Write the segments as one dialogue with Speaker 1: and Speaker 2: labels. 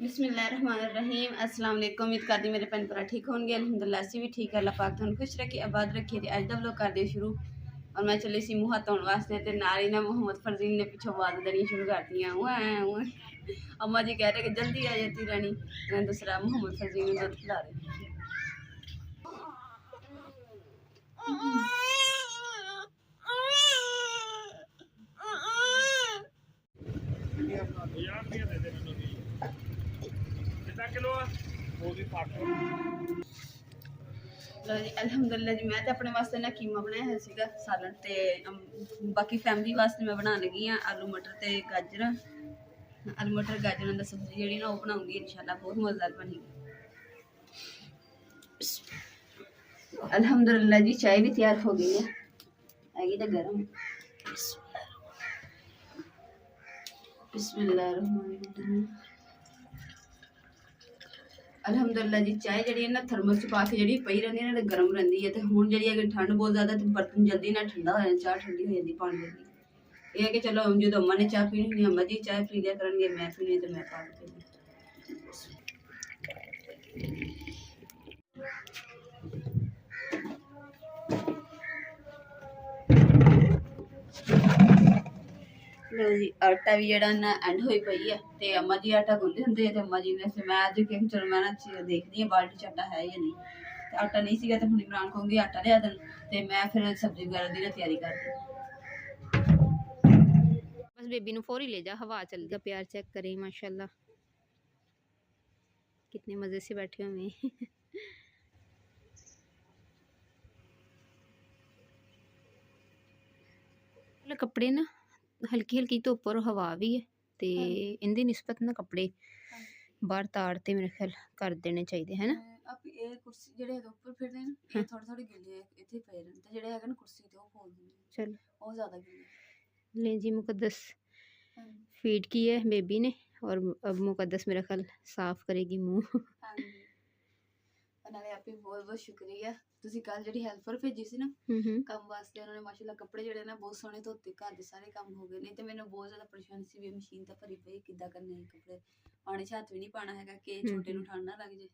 Speaker 1: बिस्मिल्लाहिर्रहमानिर्रहीम अस्सलाम वालेकुम। उम्मीद करती मेरे भैन भरा ठीक होंगे। अल्हम्दुलिल्लाह असी भी ठीक है। अल्लाह पाक तुहानू खुश रखे आबाद रखे। ते अज दा व्लॉग कर दे शुरू और मैं चली सी मुँह हत्थ धोने वास्ते ते नाल ही ना मोहम्मद फरजीन ने पिछों आवाज़ देनी शुरू कर दियां। अम्मा जी कह रहे कि जल्दी आ जाती रानी। दूसरा मोहम्मद फरजीन ने दुध पिला रहे। लो जी अल्हम्दुलिल्लाह जी मैं तो अपने वास्ते ना कीमा बनाया है सीगा सालन ते बाकी फैमिली वास्ते मैं बनाने लगी हाँ आलू मटर ते गाजर। आलू मटर गाजर दी सब्जी जी ना वो बनाऊंगी इंशाल्लाह बहुत मज़ेदार बनेगी। अल्हम्दुलिल्लाह जी चाय भी तैयार हो गई है आएगी तो गर्म। बिस्मिल्लाहिर्रहमानिर्रहीम। अल्हम्दुलिल्लाह जी चाय जी ना थर्मस च पा के जी पई रही है गर्म रही है। तो हुण जी अगर ठंड बहुत ज़्यादा तो बर्तन जल्दी ना ठंडा हो जाए चाह ठंडी हो जाती पानी जल्दी। ये है कि चलो जो अम्मा ने चाह पीनी होनी अम्मा जी चाय पी लिया करेंगे मैं पीनी तो मैं पा पीनी। लो जी आटा भी जरा ना एंड हो पई है तो अम्मा जी आटा गुंदे होंगे तो अम्मा जी ने मैं अज कि चलो मैं ना देखती हूँ बाल्टी च आटा है या नहीं। तो आटा नहीं सीगा तो हुण इमरान कहूँगी आटा लिया देन तो मैं फिर सब्जी वगैरह की ना तैयारी कर दी।
Speaker 2: बस बेबी नु फोर ही ले जा हवा चल का प्यार चेक करे माशाल्लाह कितने मजे से बैठे हुए कपड़े ना हल्की हल्की धुप और हवा भी है ते इंदी निस्बत ना कपड़े बाहर ताड़ते मेरे ख्याल कर देने चाहिए है ना।
Speaker 1: कुर्सी जेडे ऊपर फिरदे ना ये थोड़े थोड़े गिले इथे पे रहन ते जेडे हैगे ना कुर्सी ते ओ फोल दिंदे चलो ओ ज्यादा गिले
Speaker 2: ले जी मुकद्दस फीड की है बेबी ने और अब मुकद्दस मेरा ख्याल साफ करेगी मुंह।
Speaker 1: नाले आपे बहुत बहुत शुक्रिया ਤੁਸੀਂ ਕੱਲ ਜਿਹੜੀ ਹੈਲਪਰ ਭੇਜੀ ਸੀ ਨਾ ਕੰਮ ਵਾਸਤੇ ਉਹਨਾਂ ਨੇ ਮਾਸ਼ਾਅੱਲਾ ਕੱਪੜੇ ਜਿਹੜੇ ਨਾ ਬਹੁਤ ਸੋਹਣੇ ਧੋਤੇ ਘਰ ਦੇ ਸਾਰੇ ਕੰਮ ਹੋ ਗਏ। ਨਹੀਂ ਤੇ ਮੈਨੂੰ ਬਹੁਤ ਜ਼ਿਆਦਾ ਪਰੇਸ਼ਾਨੀ ਸੀ ਵੀ ਮਸ਼ੀਨ ਤਾਂ ਭਰੀ ਪਈ ਕਿੱਦਾਂ ਕਰਨੇ ਕੱਪੜੇ ਪਾਣੀ ਚ ਹੱਥ ਵੀ ਨਹੀਂ ਪਾਣਾ ਹੈਗਾ ਕਿ ਛੋਟੇ ਨੂੰ ਠੰਡ ਨਾ ਲੱਗ ਜੇ।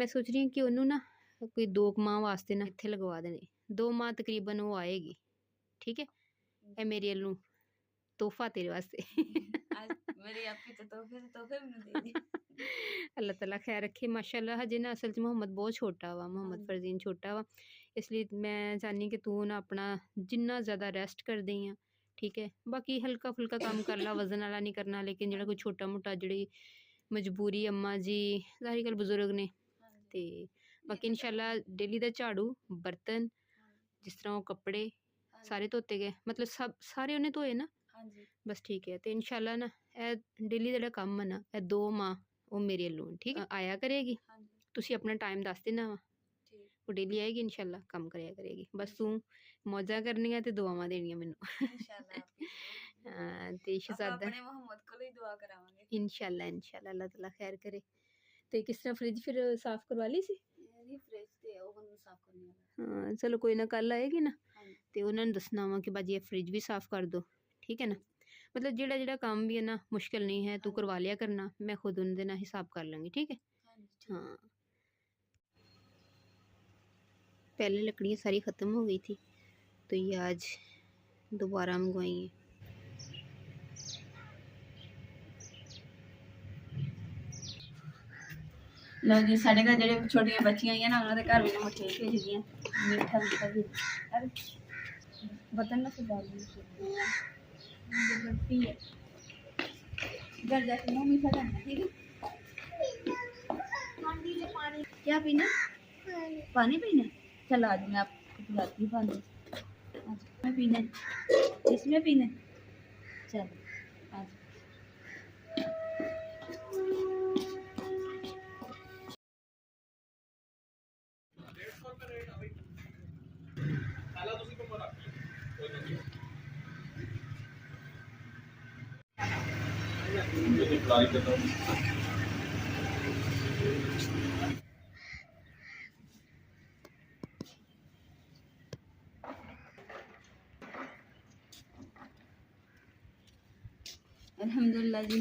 Speaker 2: मैं सोच रही हूँ कि ਉਹਨੂੰ ਨਾ ਕੋਈ 2 ਮਾਹ ਵਾਸਤੇ ਨਾ ਇੱਥੇ ਲਗਵਾ ਦੇਣੇ 2 ਮਾਹ ਤਕਰੀਬਨ ਉਹ ਆਏਗੀ ठीक है। ਇਹ ਮੇਰੇ ਵੱਲੋਂ ਤੋਹਫਾ तेरे वास्ते
Speaker 1: मेरी आपकी तो तोहफे भी दे दी।
Speaker 2: अल्लाह ताला खैर रखे माशाल्लाह। हजे ना असल च मोहम्मद बहुत छोटा वा मोहम्मद फरजीन छोटा वा इसलिए मैं चाहनी कि तू ना अपना जिन्ना ज़्यादा रेस्ट कर दें ठीक है। बाकी हल्का फुल्का काम कर ला वजन वाला नहीं करना लेकिन जो कोई छोटा मोटा जी मजबूरी अम्मा जी जाहिर गल बजुर्ग ने तो बाकी इंशाल्लाह डेली का झाड़ू बर्तन जिस तरह वो कपड़े सारे धोते गए मतलब सब सारे उन्हें धोए ना बस ठीक है। तो इंशाल्लाह ना डेली का काम है ना 2 माह वो मेरे लोन ठीक है आया करेगी। तुसी अपना टाइम दस देना वा वो डेली आएगी इंशाल्लाह काम कराया करेगी। बस तू मौजा करनियां ते दुआवां देनियां मैनू ते शहजादा इंशाल्लाह इंशाल्लाह अल्लाह ताला खैर करे। तो किस तरह फ्रिज फिर साफ करवा ली सी हाँ चलो कोई ना कल आएगी ना तो उन्होंने दसना वा कि बाजी ये फ्रिज भी साफ कर दो ठीक है ना। मतलब जेड़ा जेड़ा काम भी है ना मुश्किल नहीं है तू करवा लिया करना मैं खुद उनके ना हिसाब कर लूँगी ठीक है। हाँ पहले लकड़ियाँ सारी ख़त्म हो गई थी तो ये आज दोबारा मंगवाई है।
Speaker 1: लो जी साढ़े घर जो छोटिया बच्चियां आई ना उन्होंने घर भी मठियाई भेज दी मीठा मीठा भी बर्तन ना सुधार घर जाके मुँह मीठा करना ठीक है। क्या पीना पानी पीना चल आज मैं आपको पिलाती हूँ पानी में पीना इसमें पीना चल आज अल्हम्दुलिल्लाह जी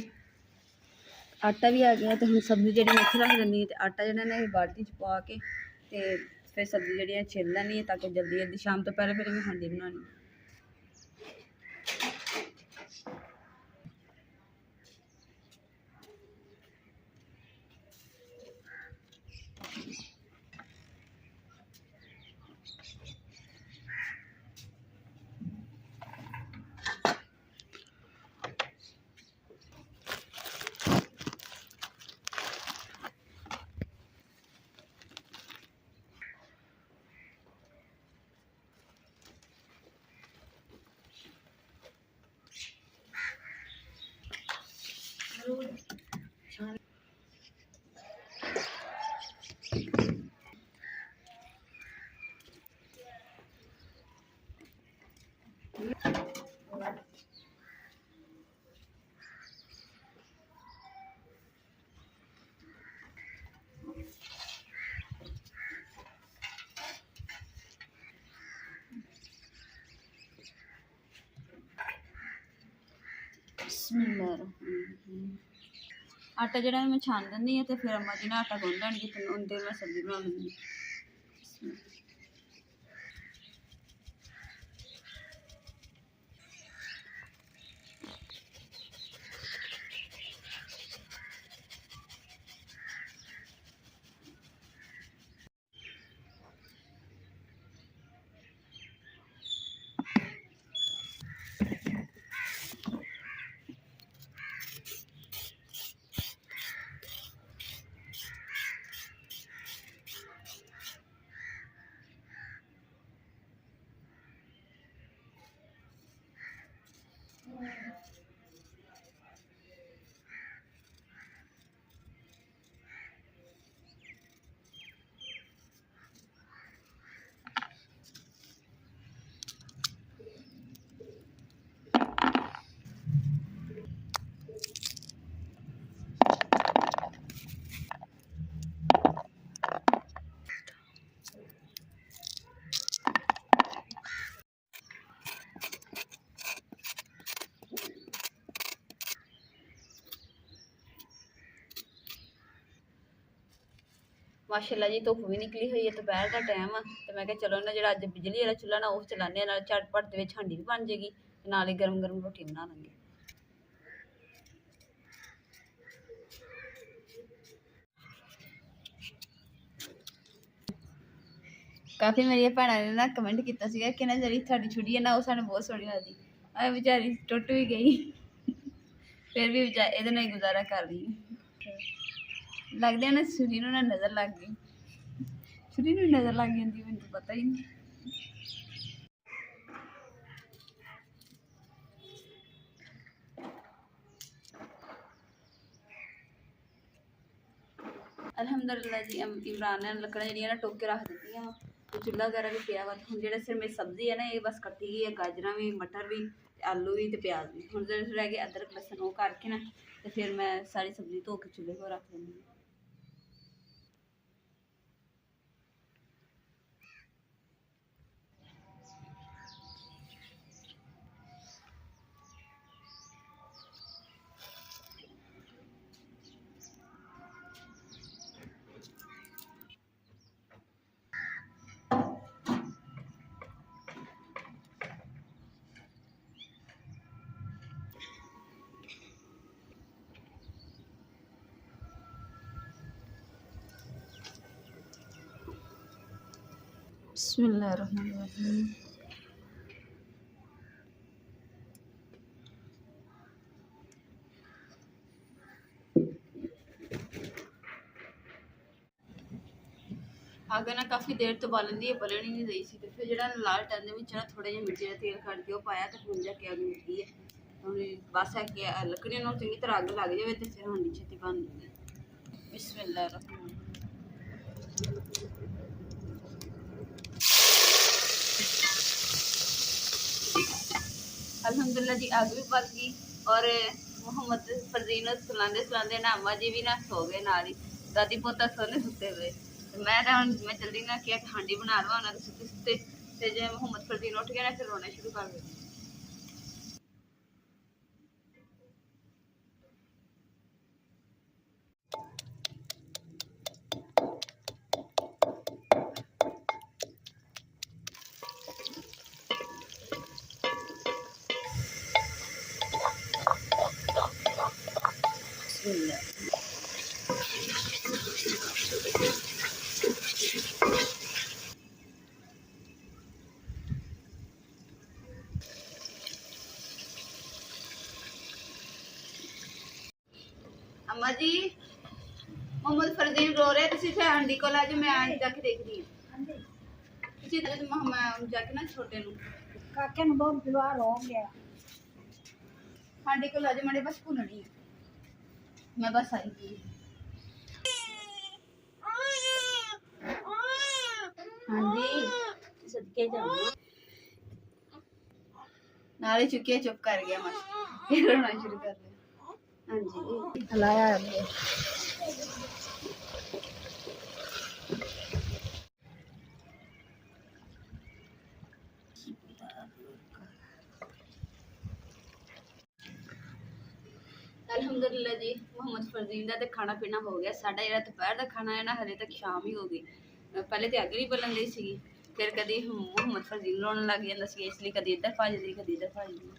Speaker 1: ਆਟਾ ਵੀ ਆ ਗਿਆ ਤੇ ਹੁਣ ਸਬਜ਼ੀ ਜਿਹੜੀ ਮੈਂ ਇੱਥੇ ਰੱਖ ਦਿੰਦੀ ਹੈ ਤੇ ਆਟਾ ਜਿਹੜਾ ਨਾ ਇਹ ਬਾਲਟੀ 'ਚ ਪਾ ਕੇ ਤੇ ਫਿਰ ਸਬਜ਼ੀ ਜਿਹੜੀ ਹੈ ਛਿੱਲ ਲੈਣੀ ਹੈ ਤਾਂ ਕਿ ਜਲਦੀ ਜਲਦੀ ਸ਼ਾਮ ਤੋਂ ਪਹਿਲਾਂ ਫਿਰ ਮੈਂ ਹਾਂਡੀ ਬਣਾਉਣੀ। ਆਟਾ ਜਿਹੜਾ ਮੈਂ ਛਾਣ ਦਿੰਦੀ ਹਾਂ ਤੇ ਫਿਰ ਅੰਮਾ ਜੀ ਨਾਲ ਆਟਾ ਗੁੰਨ ਲੈਣਗੇ ਤੇ ਉਹਦੇ ਮੈਂ ਸਬਜ਼ੀ ਬਣਾ ਲੂੰਗੀ। ਮਾਸ਼ਾਅੱਲਾ ਜੀ ਧੁੱਪ ਵੀ ਨਿਕਲੀ ਹੋਈ ਹੈ, ਦੁਪਹਿਰ ਦਾ ਟਾਈਮ ਆ ਤੇ ਮੈਂ ਕਿਹਾ ਚਲੋ ਨਾ ਜਿਹੜਾ ਅੱਜ ਬਿਜਲੀ ਵਾਲਾ ਚੁੱਲ੍ਹਾ ਨਾ ਉਹ ਚਲਾਉਂਦੇ ਆ, ਨਾਲ ਝਟਪਟ ਦੇ ਵਿੱਚ ਹਾਂਡੀ ਵੀ ਬਣ ਜਾਏਗੀ ਤੇ ਨਾਲ ਹੀ ਗਰਮ ਗਰਮ ਰੋਟੀ ਬਣਾ ਲਾਂਗੇ। ਕਾਫੀ ਮੇਰੀਆਂ ਭੈਣਾਂ ਨੇ ਨਾ ਕਮੈਂਟ ਕੀਤਾ ਸੀਗਾ ਕਿ ਨਾ ਜਿਹੜੀ ਤੁਹਾਡੀ ਛੁਰੀ ਹੈ ਨਾ ਉਹ ਸਾਨੂੰ ਬਹੁਤ ਸੋਹਣੀ ਲੱਗਦੀ। ਆ ਵਿਚਾਰੀ ਟੁੱਟ ਵੀ ਗਈ ਫਿਰ ਵੀ ਇਹਦੇ ਨਾਲ ਹੀ ਗੁਜ਼ਾਰਾ ਕਰ ਰਹੀ ਲੱਗਦੇ ਨਾ ਛੁਰੀ ਨੂੰ ਨਾ ਨਜ਼ਰ ਲੱਗ ਗਈ, ਛੁਰੀ ਨੂੰ ਨਜ਼ਰ ਲੱਗ ਜਾਂਦੀ ਮੈਨੂੰ ਤਾਂ ਪਤਾ ਹੀ ਨਹੀਂ। ਅਲਹਮਦੁਲਿਲਾ ਜੀ ਇਮਰਾਨ ਨੇ ਲੱਕੜਾਂ ਜਿਹੜੀਆਂ ਨਾ ਟੋਕ ਕੇ ਰੱਖ ਦਿੱਤੀਆਂ ਵਾ ਤੇ ਚੁੱਲ੍ਹਾ ਵਗੈਰਾ ਵੀ ਪਿਆ ਵਾ। ਹੁਣ ਜਿਹੜਾ ਸਿਰ ਮੇਰੀ ਸਬਜ਼ੀ ਹੈ ਨਾ ਇਹ ਬਸ ਕੱਟੀ ਗਈ ਹੈ, ਗਾਜਰਾਂ ਵੀ, ਮਟਰ ਵੀ, ਆਲੂ ਵੀ ਤੇ ਪਿਆਜ਼ ਵੀ। ਹੁਣ ਜਿਹੜੇ ਰਹਿ ਗਏ ਅਦਰਕ ਲਸਣ ਉਹ ਕਰਕੇ ਨਾ ਤੇ ਫਿਰ ਮੈਂ ਸਾਰੀ ਸਬਜ਼ੀ ਧੋ ਕੇ ਚੁੱਲ੍ਹੇ ਕੋਲ ਰੱਖ ਦਿੰਦੀ ਹਾਂ। बिस्मिल्लाहिर्रहमानिर्रहीम। ਅੱਗ ਨਾ ਕਾਫੀ ਦੇਰ ਤੋਂ ਬਾਲਣ ਦੀ ਬਲਣ ਹੀ ਨਹੀਂ ਰਹੀ ਸੀ ਤੇ ਫਿਰ ਜਿਹੜਾ ਲਾਲ ਟਨ ਦੇ ਵਿੱਚ ਨਾ ਥੋੜਾ ਜਿਹਾ ਮਿੱਟੀ ਦਾ ਤੇਲ ਕੱਢ ਕੇ ਉਹ ਪਾਇਆ ਤੇ ਹੁਣ ਜਾ ਕੇ ਅੱਗ ਨਿਕਲੀ ਹੈ। ਹੁਣ ਬਸ ਹੈ ਕਿ ਲੱਕੜੀਆਂ ਨੂੰ ਚੰਗੀ ਤਰ੍ਹਾਂ ਅੱਗ ਲੱਗ ਜਾਵੇ ਤੇ ਫਿਰ ਹਾਂਡੀ ਛੇਤੀ ਬਣ ਜਾਂਦੀ। ਬਿਸਮਿल्लाह। अल्हम्दुलिल्लाह जी आग भी बल गई और मोहम्मद फरजीन सुलाते सुलाते ना अम्मा जी भी ना सो गए, नाल ही दादी पोता सोने सुते हुए। मैं जल्दी ना किया हांडी बना लवा उन्होंने सुते सुते ते जे मोहम्मद फरजीन उठ गया ना फिर रोना शुरू कर दिया। जी मोहम्मद फरदीन रो रहे तुसी थे आंटी को आज मैं जाके देखदी हां तुसी ते मैं जाके ना छोटे नु
Speaker 3: काके ਨੂੰ ਬਹੁਤ ਬਿਮਾਰ ਹੋ ਗਿਆ
Speaker 1: आंटी को आज मड़े बस भुननी है मैं बस आई थी हां जी
Speaker 3: ਸਦਕੇ ਜਾਵਾਂ
Speaker 1: नाले चुके चुप कर गया मैं फिर रोना शुरू कर दिया हां जी
Speaker 3: ਹਲਾਇਆ ਅੱਗੇ
Speaker 1: ਅਲਹਮਦੁਲਿਲਾ ਜੀ ਮੁਹੰਮਦ ਫਰਜ਼ੀਨ ਦਾ ਤੇ ਖਾਣਾ ਪੀਣਾ ਹੋ ਗਿਆ ਸਾਡਾ ਜਿਹੜਾ ਦੁਪਹਿਰ ਦਾ ਖਾਣਾ ਹੈ ਨਾ ਹਲੇ ਤੱਕ ਸ਼ਾਮ ਹੀ ਹੋ ਗਈ ਪਹਿਲੇ ਤੇ ਅੱਗ ਨਹੀਂ ਬਲਣ ਦੀ ਸੀਗੀ ਫਿਰ ਕਦੀ ਮੁਹੰਮਦ ਫਰਜ਼ੀਨ ਰੋਣ ਲੱਗ ਜਾਂਦਾ ਸੀ ਇਸ ਲਈ ਕਦੀ ਇੱਧਰ ਭੱਜਦੀ ਕਦੀ ਇੱਧਰ ਭੱਜਦੀ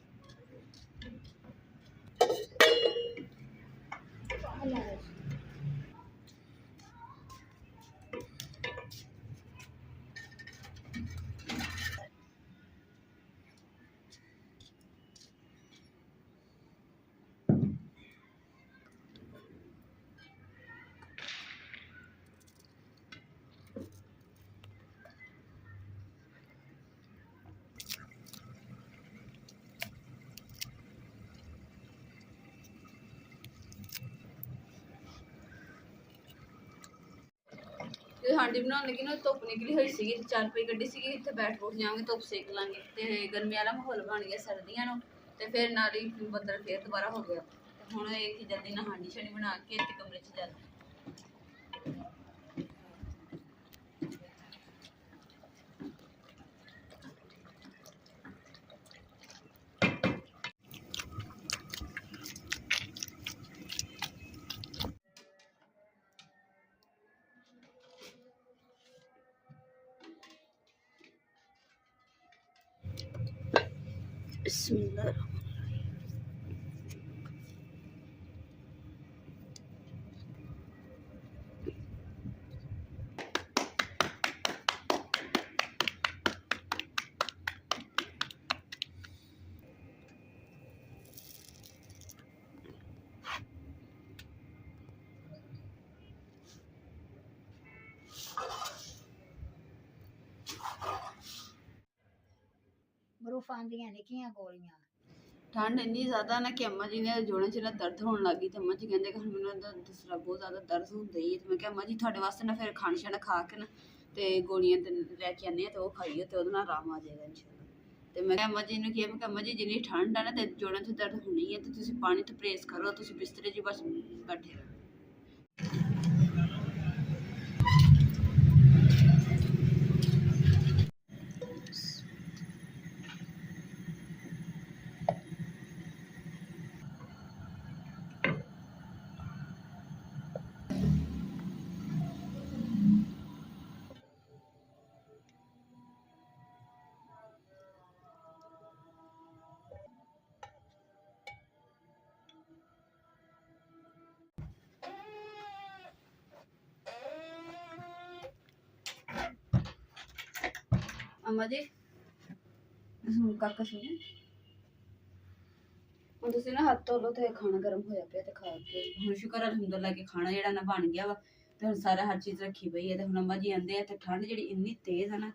Speaker 1: जो हांडी बनाने लगी ना धुप निकली हुई सी चारपाई कड्डी सी इत्थे बैठ बूठ जाओगे धुप सेक लांगे ते गर्मी वाला माहौल बन गया सर्दियां नु ते फिर नाल ही बदल फिर दोबारा हो गया हुण एक जल्दी ना हांडी छड़ी बना के ते कमरे च जा बिस्मिल्लाह
Speaker 3: ਬਰੂਫ ਆਂਦੀਆਂ ਨਿੱਕੀਆਂ ਗੋਲੀਆਂ
Speaker 1: ठंड इन्नी ज़्यादा ना कि अम्मा जी ने जोड़ों च ना दर्द होने लगी तो अम्मा जी कहते कि मैंने दूसरा बहुत ज़्यादा दर्द होंदा ही तो मैं क्या अम्मा जी थोड़े वास्ते ना फिर खाना शाना खा के ना ते गोलियां ते लैके आने तो वो खाइए तो ओहदे नाल आराम आ जाएगा इंशाल्लाह ते मैं अम्मा जी ने किहा मैं अम्मा जी जिन्नी ठंड है ना ते जोड़ों च दर्द होनी है तो तुसी पानी तो परहेज करो तुसी बिस्तरे च बस बैठे रहो अम्मा जी काका सुनो ਹੁਣ ਤੁਸੀਂ ਨਾ ਹੱਥ ਧੋ ਲਓ ਤੇ ਖਾਣਾ ਗਰਮ ਹੋਇਆ ਪਿਆ ਤੇ ਖਾ ਕੇ ਹੁਣ ਸ਼ੁਕਰ ਅਲਹਮਦੁਲਿਲਾ ਕਿ ਖਾਣਾ ਜਿਹੜਾ ਨਾ ਬਣ ਗਿਆ ਵਾ ਤੇ ਹੁਣ ਸਾਰਾ ਹਰ ਚੀਜ਼ ਰੱਖੀ ਪਈ ਹੈ ਤੇ ਹੁਣ ਅੰਮਾ ਜੀ ਆਂਦੇ ਆ ਤੇ ਠੰਡ ਜਿਹੜੀ ਇੰਨੀ ਤੇਜ਼ ਆ ਨਾ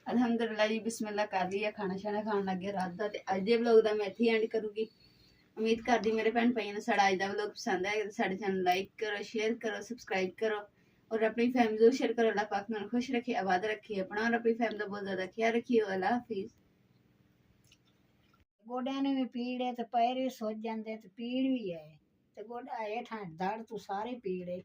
Speaker 1: ਅਲਹਮਦੁਲਿਲਾ ਜੀ ਬਿਸਮਿਲ੍ਲਾ ਕਰ ਲਈ ਆ ਖਾਣਾ ਸ਼ਾਨਾ ਖਾਣ ਲੱਗ ਗਏ ਰਾਤ ਦਾ ਤੇ ਅੱਜ ਦੇ ਵਲੌਗ ਦਾ ਮੈਂ ਇੱਥੇ ਐਂਡ ਕਰੂੰਗੀ उम्मीद करती मेरे भैन भाइयों ने साड़ा अज का व्लॉग पसंद आया साढ़े चैनल लाइक करो शेयर करो सबसक्राइब करो और अपनी फैमिली जरूर शेयर करो अल्लाह पाक में खुश रखे आबाद रखिए अपना और अपनी फैमिली का बहुत ज़्यादा ख्याल रखिए अल्लाह हाफिज़
Speaker 3: ਗੋਡਿਆਂ ਨੂੰ ਵੀ ਪੀੜ ਹੈ ਤੇ ਪੈਰ ਵੀ ਸੁੱਜ ਜਾਂਦੇ ਤੇ ਪੀੜ ਵੀ ਹੈ ਤੇ ਗੋਡਾ ਹੇਠਾਂ ਦਰਦ ਤੋਂ ਸਾਰੇ ਪੀੜ ਹੈ